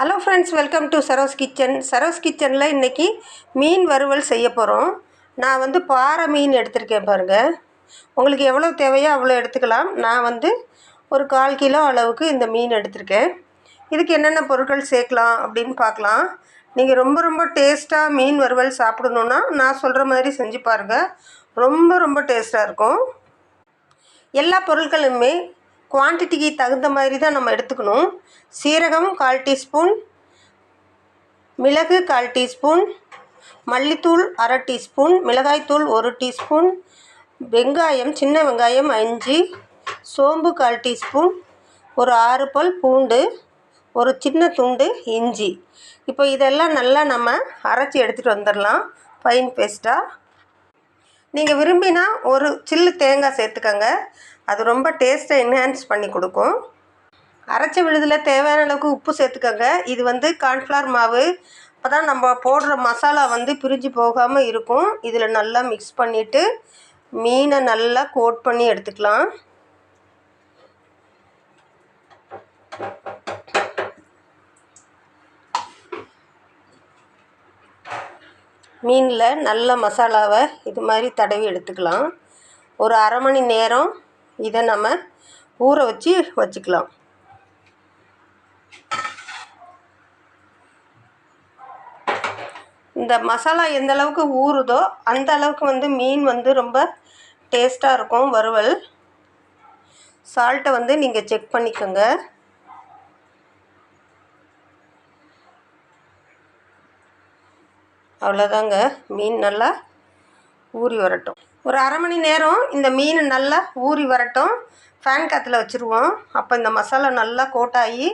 Hello friends, welcome to Saro's kitchen. Saro's கிச்சனில் இன்றைக்கி மீன் வறுவல் செய்ய போகிறோம். நான் பாறை மீன் எடுத்திருக்கேன் பாருங்கள். உங்களுக்கு எவ்வளோ தேவையோ அவ்வளோ எடுத்துக்கலாம். நான் ஒரு 1/4 கிலோ அளவுக்கு இந்த மீன் எடுத்திருக்கேன். இதுக்கு என்னென்ன பொருட்கள் சேர்க்கலாம் அப்படின்னு பார்க்கலாம். நீங்கள் ரொம்ப ரொம்ப டேஸ்ட்டாக மீன் வறுவல் சாப்பிடணுன்னா நான் சொல்கிற மாதிரி செஞ்சு பாருங்கள். ரொம்ப ரொம்ப டேஸ்ட்டாக இருக்கும். எல்லா பொருட்களுமே குவான்டிட்டிக்கு தகுந்த மாதிரி தான் நம்ம எடுத்துக்கணும். சீரகம் 1/4 டீஸ்பூன், மிளகு 1/4 டீஸ்பூன், மல்லித்தூள் 1/2 டீஸ்பூன், மிளகாய்த்தூள் 1 டீஸ்பூன், வெங்காயம் சின்ன வெங்காயம் 5, சோம்பு 1/4 டீஸ்பூன், ஒரு 6 பல் பூண்டு, ஒரு சின்ன துண்டு இஞ்சி. இப்போ இதெல்லாம் நல்லா நம்ம அரைச்சி எடுத்துகிட்டு வந்துடலாம் ஃபைன் பேஸ்ட்டாக. நீங்கள் விரும்பினா ஒரு சில்லு தேங்காய் சேர்த்துக்கங்க. அது ரொம்ப டேஸ்ட்டை என்ஹான்ஸ் பண்ணி கொடுக்கும். அரைச்ச விழுதில் தேவையான அளவுக்கு உப்பு சேர்த்துக்கங்க. இது கார்ன்ஃப்ளவர் மாவு. அப்போ தான் நம்ம போடுற மசாலா பிரிஞ்சு போகாமல் இருக்கும். இதில் நல்லா மிக்ஸ் பண்ணிவிட்டு மீனை நல்லா கோட் பண்ணி எடுத்துக்கலாம். மீனில் நல்ல மசாலாவை இது மாதிரி தடவி எடுத்துக்கலாம். ஒரு 1/2 மணி நேரம் இதை நம்ம ஊற வச்சுக்கலாம். இந்த மசாலா எந்த அளவுக்கு ஊறுதோ அந்த அளவுக்கு மீன் ரொம்ப டேஸ்ட்டாக இருக்கும் வறுவல். சால்ட்டை நீங்கள் செக் பண்ணிக்கோங்க. அவ்வளோதாங்க, மீன் நல்லா ஊறி வரட்டும். ஒரு 1/2 மணி நேரம் இந்த மீன் நல்லா ஊறி வரட்டும். ஃபேன் காற்றுல வச்சுருவோம். அப்போ இந்த மசாலா நல்லா கோட்டாகி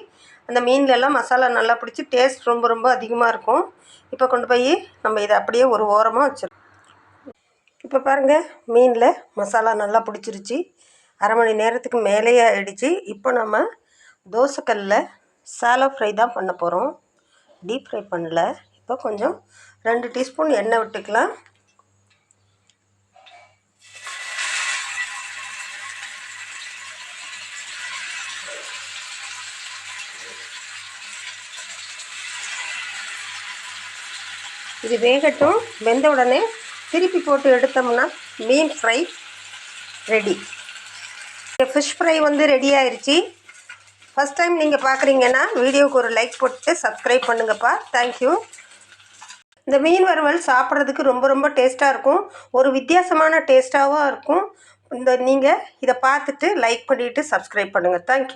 அந்த மீன்லெல்லாம் மசாலா நல்லா பிடிச்சி டேஸ்ட் ரொம்ப ரொம்ப அதிகமாக இருக்கும். இப்போ கொண்டு போய் நம்ம இதை அப்படியே ஒரு ஓரமாக வச்சிருவோம். இப்போ பாருங்கள், மீனில் மசாலா நல்லா பிடிச்சிருச்சு. 1/2 மணி நேரத்துக்கு மேலேயே ஆகிடுச்சு. இப்போ நம்ம தோசைக்கல்லில் சாலோ ஃப்ரை தான் பண்ண போகிறோம். டீப் ஃப்ரை பண்ணல. இப்போ கொஞ்சம் 2 டீஸ்பூன் எண்ணெய் விட்டுக்கலாம். இது வேகட்டும். வெந்த உடனே திருப்பி போட்டு எடுத்தோம்னா மீன் fry ready. Fish fry ready ஆயிடுச்சு. ஃபஸ்ட் டைம் நீங்கள் பார்க்குறீங்கன்னா வீடியோவுக்கு ஒரு லைக் போட்டு சப்ஸ்கிரைப் பண்ணுங்கப்பா. தேங்க்யூ. இந்த மீன் வறுவல் சாப்பிட்றதுக்கு ரொம்ப ரொம்ப டேஸ்ட்டாக இருக்கும். ஒரு வித்தியாசமான டேஸ்ட்டாகவும் இருக்கும். நீங்கள் இதை பார்த்துட்டு லைக் பண்ணிவிட்டு சப்ஸ்கிரைப் பண்ணுங்கள். தேங்க்யூ.